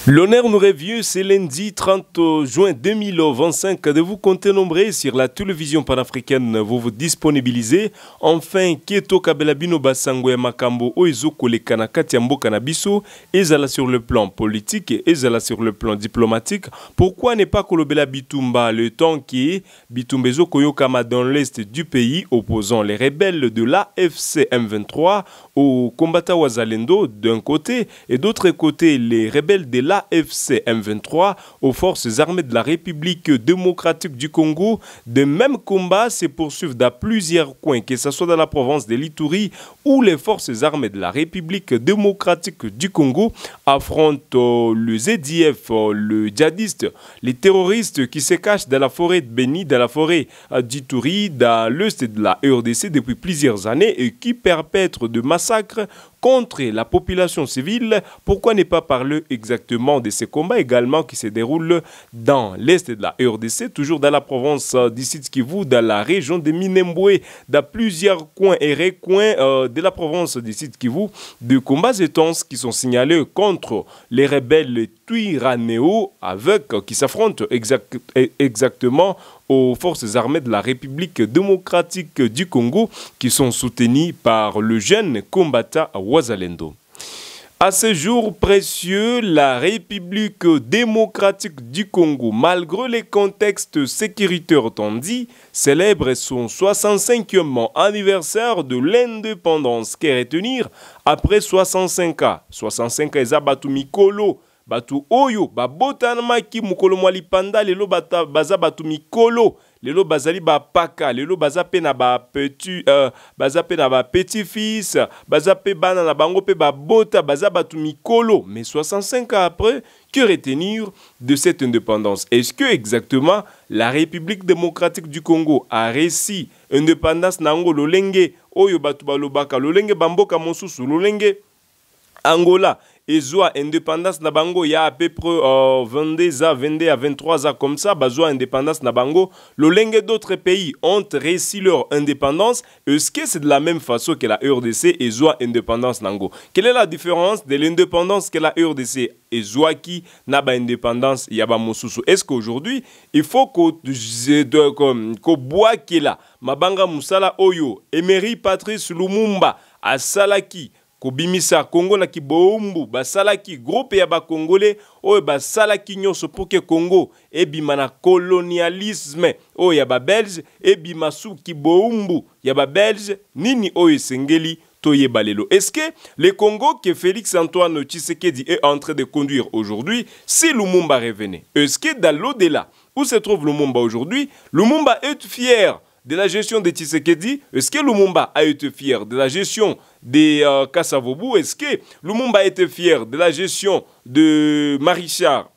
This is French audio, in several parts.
L'honneur nous revient ce lundi 30 juin 2025 de vous compter nombreux sur la télévision panafricaine. Vous vous disponibilisez. Enfin, Keto Kabelabino Basango et Makambo Oezo Kolekana Katiambo Kanabiso, ezala sur le plan politique et ezala sur le plan diplomatique. Pourquoi ne pas Kolobela Bitumba le temps qui est Bitumbezo Koyokama dans l'est du pays opposant les rebelles de l'AFC M23 aux combattants Wazalendo d'un côté et d'autre côté les rebelles de l'AFC M23 aux forces armées de la République démocratique du Congo. De même combat se poursuivent dans plusieurs coins, que ce soit dans la province de l'Ituri où les forces armées de la République démocratique du Congo affrontent le ZDF, le djihadiste, les terroristes qui se cachent dans la forêt de Beni, dans la forêt d'Ituri, dans l'est de la RDC depuis plusieurs années et qui perpètrent de massacres contre la population civile. Pourquoi ne pas parler exactement de ces combats également qui se déroulent dans l'est de la RDC, toujours dans la province d'Issid Kivu, dans la région de Minembwe, dans plusieurs coins et recoins de la province d'Issid Kivu, de combats intenses qui sont signalés contre les rebelles Twiranéo qui s'affrontent exactement aux forces armées de la République démocratique du Congo qui sont soutenues par le jeune combattant Wazalendo. À ce jour précieux, la République démocratique du Congo, malgré les contextes sécuritaires tendus, célèbre son 65e anniversaire de l'indépendance qui est retenir après 65 ans. 65 ans, Ezabatu Mikolo. Batu oyo babotana ki mukolo mwali panda lelo baza batu mikolo lelo bazali ba paka lelo baza pe na ba petit fils baza pe bana na bango pe babota baza batu mikolo. Mais 65 ans après, que retenir de cette indépendance? Est-ce que exactement la République démocratique du Congo a réussi indépendance nango lolenge oyo batu balobaka lolenge bamboka mosusu lolenge Angola et zoa indépendance na bango il y a à peu près 22 à 23 ans comme ça, bazoa indépendance na bango. L'olenge d'autres pays ont réussi leur indépendance. Est-ce que c'est de la même façon que la RDC et zoa indépendance nango? Quelle est la différence de l'indépendance que la RDC et zoa qui n'a pas indépendance yaba mosusu? Est-ce qu'aujourd'hui il faut qu'on boit qui là mabanga musala oyo Emery Patrice Lumumba à Salaki Kobimisa Congo na kiboumbu basalaki groupe ya ba congolais oyo basalaki nyonso pour que Congo ebima na colonialisme oyo ya ba belge ebima su kiboumbu ya ba belge nini oyo sengeli toyeba lelo. Est-ce que le Congo que Félix Antoine Tshisekedi est en train de conduire aujourd'hui, si Lumumba revenait, est-ce que dans l'au-delà où se trouve Lumumba aujourd'hui, Lumumba est fier de la gestion de Tshisekedi? Est-ce que Lumumba a été fier de la gestion de Kassavobu? Est-ce que Lumumba a été fier de la gestion de Marichard,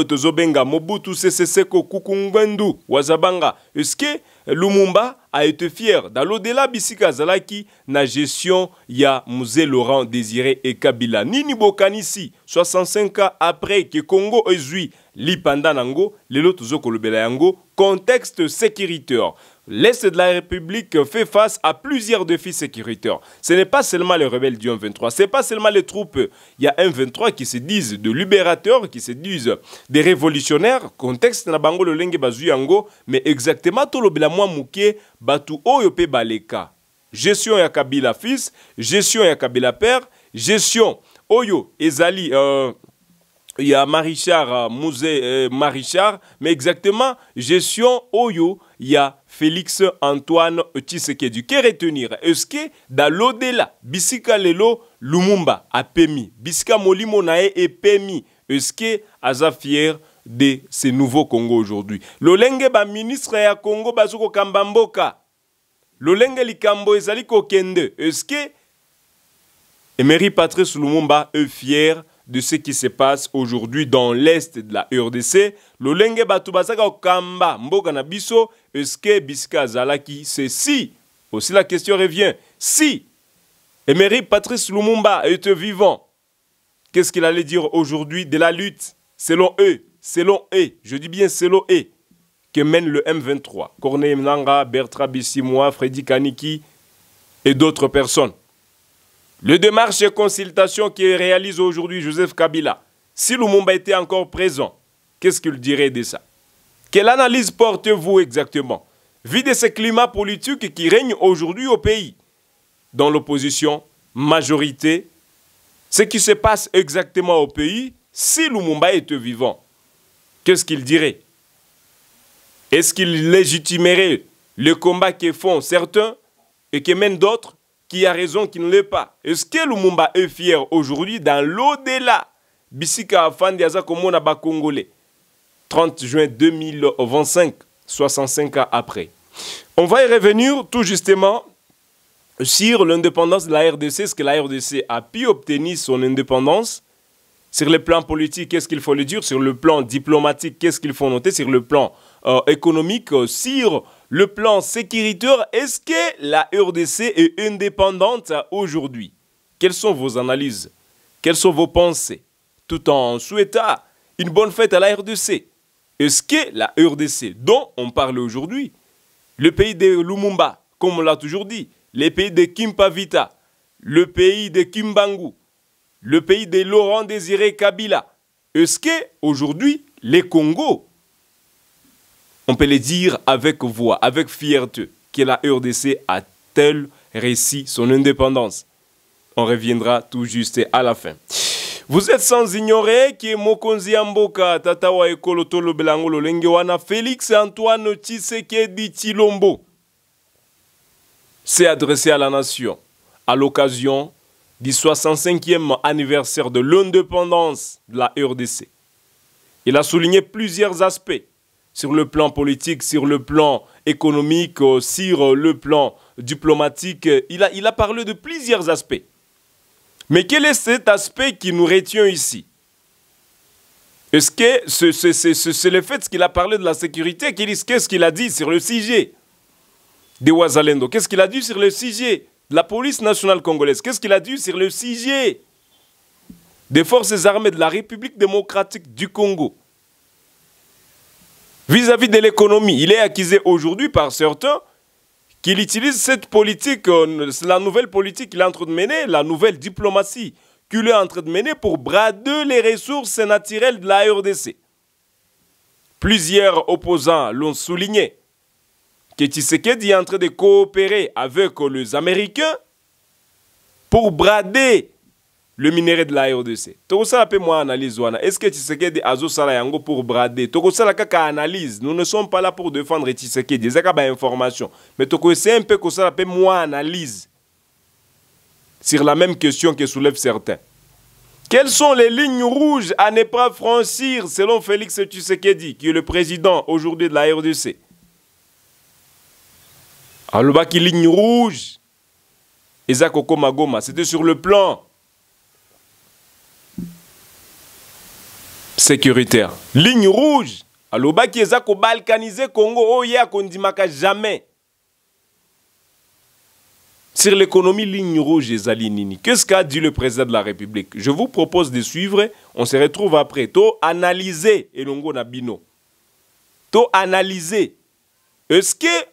Tozobenga, Mobutu Sese Seko, Kukungwendu, Wazabanga? Est-ce que Lumumba a été fier dans l'au-delà Bisika Zalaki na gestion ya Mouze Laurent Désiré et Kabila? Nini Bokanisi 65 ans après que Congo ezui lipanda nango lelo tozoko lobela yango contexte sécuritaire. L'Est de la République fait face à plusieurs défis sécuritaires. Ce n'est pas seulement les rebelles du M23, ce n'est pas seulement les troupes. Il y a M23 qui se disent de libérateurs, qui se disent des révolutionnaires. Contexte na bango le lenge bazu yango, mais exactement tout le bilamwa mouké batu oyo pe baleka. Gestion ya Kabila fils, gestion ya Kabila père, gestion oyo ezali il y a Marichard, Mouze Marichard, mais exactement, gestion Oyo, il y a Félix Antoine Tshisekedi. Que retenir? Est-ce que dans l'au-delà, Bisika Lelo, Lumumba a permis, Bisika Molimo Nae est permis, est-ce que Aza fier de ce nouveau Congo aujourd'hui? Lolenge ba ministre ya Congo bazuko kambamboka. Lolenge likambo ezali kokende. Est-ce que Emery Patrice Lumumba est fier de ce qui se passe aujourd'hui dans l'est de la RDC? Lolenge batu basaka okamba mboka na biso, est-ce que Bisika Zalaki? C'est si. Aussi la question revient. Si Emery Patrice Lumumba était vivant, qu'est-ce qu'il allait dire aujourd'hui de la lutte selon eux, je dis bien selon eux, que mène le M23? Corneille Nanga, Bertrand Bissimois, Freddy Kaniki et d'autres personnes. Le démarche et consultation qui réalise aujourd'hui Joseph Kabila, Si Lumumba était encore présent, qu'est-ce qu'il dirait de ça? Quelle analyse portez-vous exactement? Vu de ce climat politique qui règne aujourd'hui au pays, dans l'opposition, majorité, ce qui se passe exactement au pays, si Lumumba était vivant, qu'est-ce qu'il dirait? Est-ce qu'il légitimerait le combat que font certains et que mènent d'autres qui a raison, qui ne l'est pas? Est-ce que Lumumba est fier aujourd'hui dans l'au-delà? Bisika Afandi Aza Komona ba Congolais. 30 juin 2025, 65 ans après. On va y revenir tout justement sur l'indépendance de la RDC. Est-ce que la RDC a pu obtenir son indépendance? Sur le plan politique, qu'est-ce qu'il faut le dire? Sur le plan diplomatique, qu'est-ce qu'il faut noter? Sur le plan économique, sur le plan sécuritaire, est-ce que la RDC est indépendante aujourd'hui? Quelles sont vos analyses? Quelles sont vos pensées? Tout en souhaitant une bonne fête à la RDC. Est-ce que la RDC, dont on parle aujourd'hui, le pays de Lumumba, comme on l'a toujours dit, le pays de Kimpavita, le pays de Kimbangu, le pays de Laurent Désiré Kabila, est-ce qu'aujourd'hui, les Congos, on peut le dire avec voix, avec fierté, que la RDC a-t-elle réussi son indépendance? On reviendra tout juste à la fin. Vous êtes sans ignorer que Mokonzi Mboka, Tatawa Ekolo Tolo Belangolo Lengewana, Félix Antoine Tshisekedi Tshilombo s'est adressé à la nation à l'occasion du 65e anniversaire de l'indépendance de la RDC. Il a souligné plusieurs aspects sur le plan politique, sur le plan économique, sur le plan diplomatique. Il a parlé de plusieurs aspects. Mais quel est cet aspect qui nous retient ici? Est-ce que c'est le fait qu'il a parlé de la sécurité? Qu'est-ce qu'il a dit sur le sujet de Ouazalendo? Qu'est-ce qu'il a dit sur le sujet de la police nationale congolaise? Qu'est-ce qu'il a dit sur le sujet des forces armées de la République démocratique du Congo? Vis-à-vis de l'économie, il est accusé aujourd'hui par certains qu'il utilise cette politique, la nouvelle politique qu'il est en train de mener, la nouvelle diplomatie qu'il est en train de mener pour brader les ressources naturelles de la RDC. Plusieurs opposants l'ont souligné que Tshisekedi est en train de coopérer avec les Américains pour brader le minerai de la RDC. Est-ce que Tshisekedi a yango pour brader? Analyse. Nous ne sommes pas là pour défendre Tshisekedi. C'est une information. Mais c'est un peu que ça moi analyse sur la même question que soulèvent certains. Quelles sont les lignes rouges à ne pas franchir selon Félix Tshisekedi, qui est le président aujourd'hui de la RDC? Alors, qui ligne rouge? Ezakoko Magoma, c'était sur le plan sécuritaire. Ligne rouge. Alors, qui est balkanisé Congo, oh ya kondimaka jamais. Sur l'économie, ligne rouge et Zalinini. Qu'est-ce qu'a dit le président de la République? Je vous propose de suivre. On se retrouve après. To analyser Elongo Nabino. To analyser. Est-ce que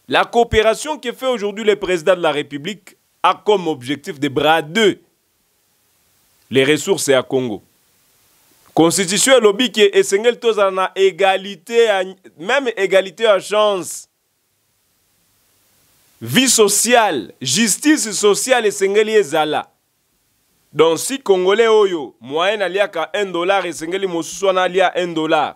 la coopération que fait aujourd'hui le président de la République a comme objectif de brader les ressources à Congo? Constitution lobby qui est essentiel tous en égalité, même égalité à chance. Vie sociale, justice sociale essentiel ezala. Donc si Congolais oyo moyen aliaka $1 essentiel mosusu na alia $1.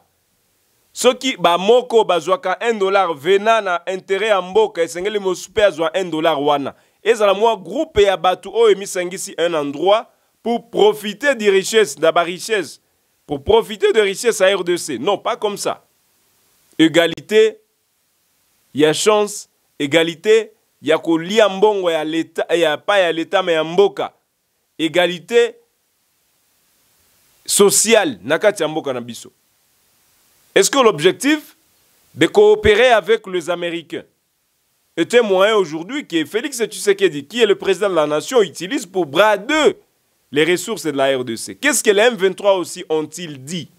Ce qui ba moko bazwaka $1 venant na intérêt à mboka essentiel mosusu pe azwa $1 wana. Ezala moi groupe ya batu oyo misangisi un endroit pour profiter des richesses, de la richesse. Pour profiter de richesses à RDC. Non, pas comme ça. Égalité, il y a chance. Égalité, il y a kolia mbongo ya l'État, il y a pas ya l'État mais ya mboka. Égalité sociale, nakati ya mboka na biso. Est-ce que l'objectif de coopérer avec les Américains est un moyen aujourd'hui que Félix Tshisekedi, qui est le président de la nation, utilise pour brader les ressources de la RDC? Qu'est-ce que les M23 aussi ont-ils dit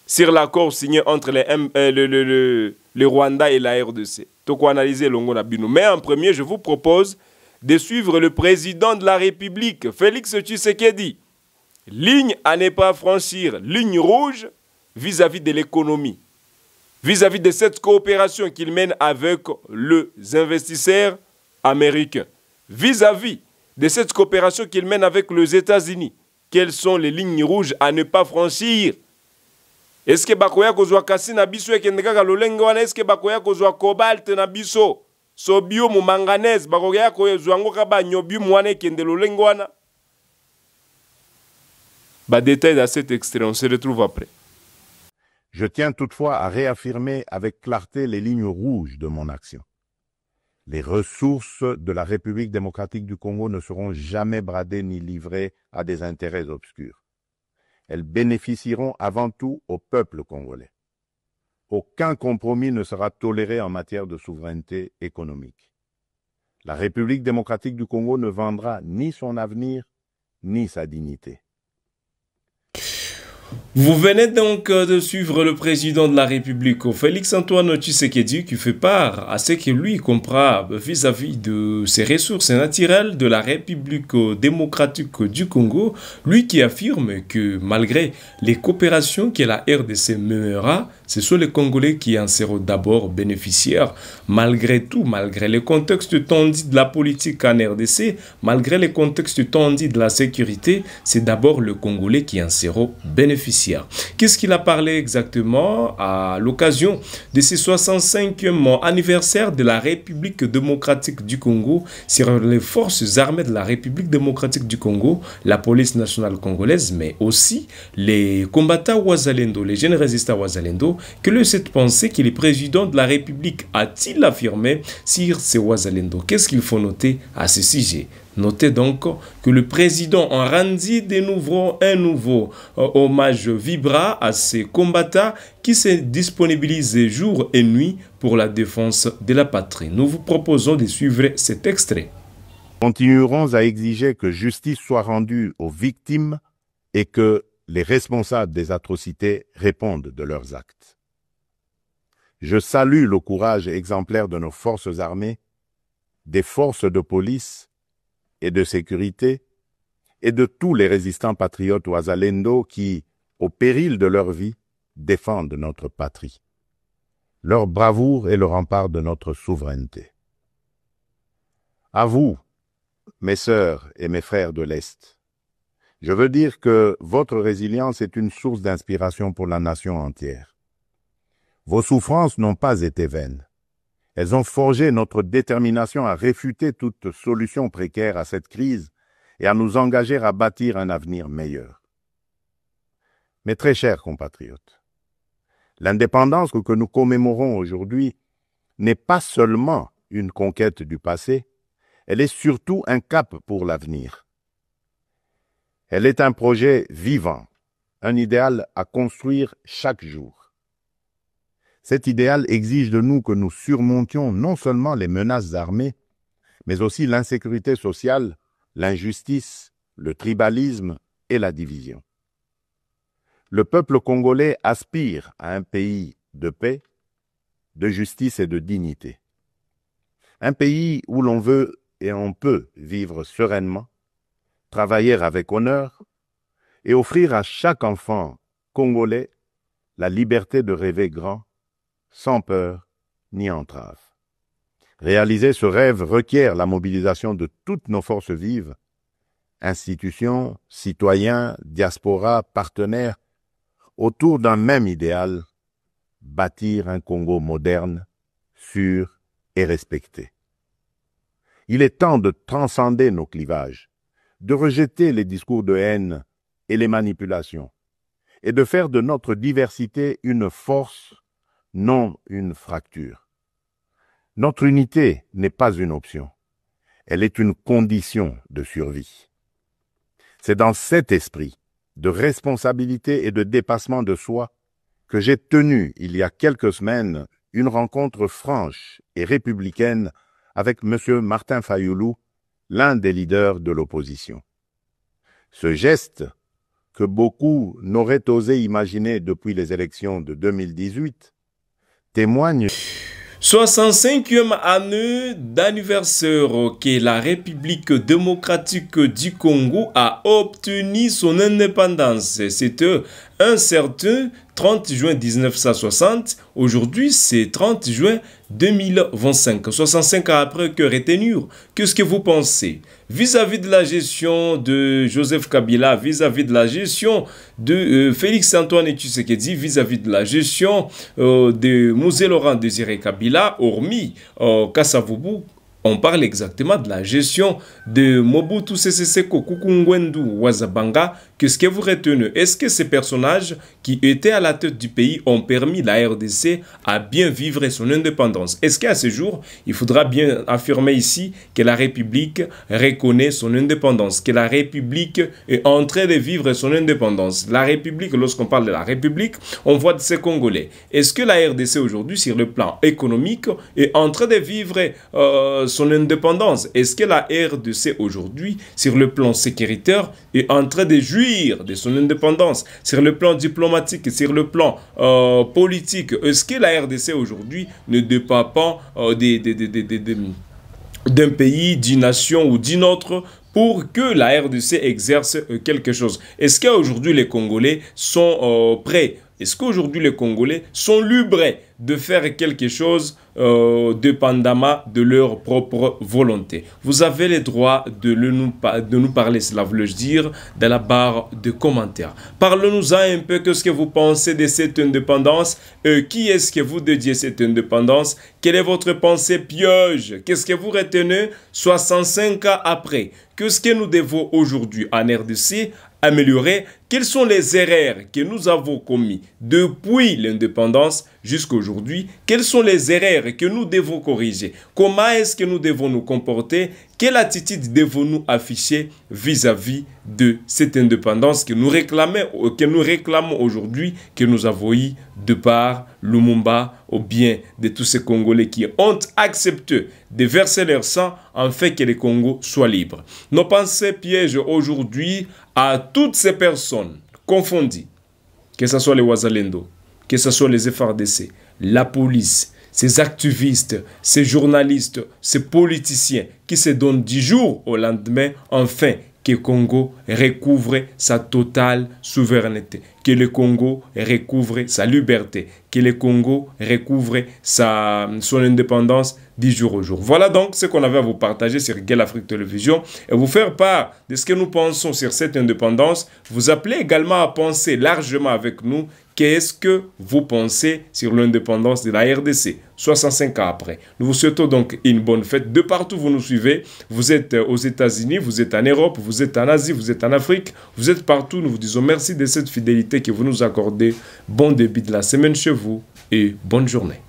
sur l'accord signé entre le Rwanda et la RDC? Donc, on analyser Longo Nabino. Mais en premier, je vous propose de suivre le président de la République, Félix Tshisekedi, ligne à ne pas franchir, ligne rouge vis-à-vis de l'économie, vis-à-vis de cette coopération qu'il mène avec les investisseurs américains, vis-à-vis de cette coopération qu'il mène avec les États-Unis. Quelles sont les lignes rouges à ne pas franchir? Est-ce que bakoya kozwa kasi na biso ekende kaka lolenge wana? Est-ce que bakoya kozwa cobalt na biso, sodium, manganèse, bakoya kozwa ngo kaba niobium wana ekende lolenge wana? Détail dans cet extrait, on se retrouve après. Je tiens toutefois à réaffirmer avec clarté les lignes rouges de mon action. Les ressources de la République démocratique du Congo ne seront jamais bradées ni livrées à des intérêts obscurs. Elles bénéficieront avant tout au peuple congolais. Aucun compromis ne sera toléré en matière de souveraineté économique. La République démocratique du Congo ne vendra ni son avenir, ni sa dignité. Vous venez donc de suivre le président de la République, Félix-Antoine Tshisekedi, qui fait part à ce que lui comprend vis-à-vis de ses ressources naturelles de la République démocratique du Congo. Lui qui affirme que malgré les coopérations que la RDC mènera, ce sont les Congolais qui en seront d'abord bénéficiaires. Malgré tout, malgré le contexte tendu de la politique en RDC, malgré le contexte tendu de la sécurité, c'est d'abord les Congolais qui en seront bénéficiaires. Qu'est-ce qu'il a parlé exactement à l'occasion de ce 65e anniversaire de la République démocratique du Congo sur les forces armées de la République démocratique du Congo, la police nationale congolaise, mais aussi les combattants Wazalendo, les jeunes résistants Wazalendo, que le cette pensée que le président de la République a-t-il affirmé sur ces Wazalendo? Qu'est-ce qu'il faut noter à ce sujet? Notez donc que le président en rendit de nouveau un nouveau hommage vibrant à ces combattants qui se disponibilisent jour et nuit pour la défense de la patrie. Nous vous proposons de suivre cet extrait. Continuerons à exiger que justice soit rendue aux victimes et que les responsables des atrocités répondent de leurs actes. Je salue le courage exemplaire de nos forces armées, des forces de police et de sécurité, et de tous les résistants patriotes Wazalendo qui, au péril de leur vie, défendent notre patrie. Leur bravoure est le rempart de notre souveraineté. À vous, mes sœurs et mes frères de l'Est, je veux dire que votre résilience est une source d'inspiration pour la nation entière. Vos souffrances n'ont pas été vaines. Elles ont forgé notre détermination à réfuter toute solution précaire à cette crise et à nous engager à bâtir un avenir meilleur. Mes très chers compatriotes, l'indépendance que nous commémorons aujourd'hui n'est pas seulement une conquête du passé, elle est surtout un cap pour l'avenir. Elle est un projet vivant, un idéal à construire chaque jour. Cet idéal exige de nous que nous surmontions non seulement les menaces armées, mais aussi l'insécurité sociale, l'injustice, le tribalisme et la division. Le peuple congolais aspire à un pays de paix, de justice et de dignité. Un pays où l'on veut et on peut vivre sereinement, travailler avec honneur et offrir à chaque enfant congolais la liberté de rêver grand, sans peur ni entrave. Réaliser ce rêve requiert la mobilisation de toutes nos forces vives, institutions, citoyens, diaspora, partenaires, autour d'un même idéal, bâtir un Congo moderne, sûr et respecté. Il est temps de transcender nos clivages, de rejeter les discours de haine et les manipulations, et de faire de notre diversité une force, non une fracture. Notre unité n'est pas une option, elle est une condition de survie. C'est dans cet esprit de responsabilité et de dépassement de soi que j'ai tenu il y a quelques semaines une rencontre franche et républicaine avec M. Martin Fayoulou, l'un des leaders de l'opposition. Ce geste, que beaucoup n'auraient osé imaginer depuis les élections de 2018, témoigne... 65e année d'anniversaire que la République démocratique du Congo a obtenu son indépendance. C'était un certain 30 juin 1960. Aujourd'hui, c'est 30 juin 2025. 65 ans après, que retenir? Qu'est-ce que vous pensez? Vis-à-vis de la gestion de Joseph Kabila, vis-à-vis de la gestion de Félix-Antoine Tshisekedi, vis-à-vis de la gestion de Mosé Laurent Désiré Kabila, hormis Kassavubu, on parle exactement de la gestion de Mobutu Sese Seko Kuku Ngbendu Wazabanga. Qu'est-ce que vous retenez? Est-ce que ces personnages qui étaient à la tête du pays ont permis la RDC à bien vivre son indépendance? Est-ce qu'à ce jour, il faudra bien affirmer ici que la République reconnaît son indépendance, que la République est en train de vivre son indépendance? La République, lorsqu'on parle de la République, on voit de ces Congolais. Est-ce que la RDC aujourd'hui, sur le plan économique, est en train de vivre son indépendance? Est-ce que la RDC aujourd'hui, sur le plan sécuritaire, est en train de jouir de son indépendance? Sur le plan diplomatique, sur le plan politique, est-ce que la RDC aujourd'hui ne dépend pas d'un pays, d'une nation ou d'une autre pour que la RDC exerce quelque chose? Est-ce qu'aujourd'hui les Congolais sont prêts? Est-ce qu'aujourd'hui les Congolais sont libres de faire quelque chose dépendamment de leur propre volonté? Vous avez le droit de nous parler, cela voulait dire, dans la barre de commentaires. Parlez-nous un peu, qu'est-ce que vous pensez de cette indépendance? Qui est-ce que vous dédiez cette indépendance? Quelle est votre pensée pieuse? Qu'est-ce que vous retenez 65 ans après? Qu'est-ce que nous devons aujourd'hui en RDC améliorer? Quelles sont les erreurs que nous avons commises depuis l'indépendance jusqu'à aujourd'hui? Quelles sont les erreurs que nous devons corriger? Comment est-ce que nous devons nous comporter? Quelle attitude devons-nous afficher vis-à-vis de cette indépendance que nous réclamons aujourd'hui, que nous avons eu de par Lumumba, ou bien de tous ces Congolais qui ont accepté de verser leur sang afin que le Congo soit libre? Nos pensées pièges aujourd'hui à toutes ces personnes confondues, que ce soit les Wazalendo, que ce soit les FARDC, la police, ces activistes, ces journalistes, ces politiciens qui se donnent du jour au lendemain, enfin, que le Congo recouvre sa totale souveraineté, que le Congo recouvre sa liberté, que le Congo recouvre son indépendance du jour au jour. Voilà donc ce qu'on avait à vous partager sur Gueule Afrique Télévision et vous faire part de ce que nous pensons sur cette indépendance. Vous appelez également à penser largement avec nous. Qu'est-ce que vous pensez sur l'indépendance de la RDC 65 ans après? Nous vous souhaitons donc une bonne fête. De partout vous nous suivez. Vous êtes aux États-Unis, vous êtes en Europe, vous êtes en Asie, vous êtes en Afrique. Vous êtes partout. Nous vous disons merci de cette fidélité que vous nous accordez. Bon début de la semaine chez vous et bonne journée.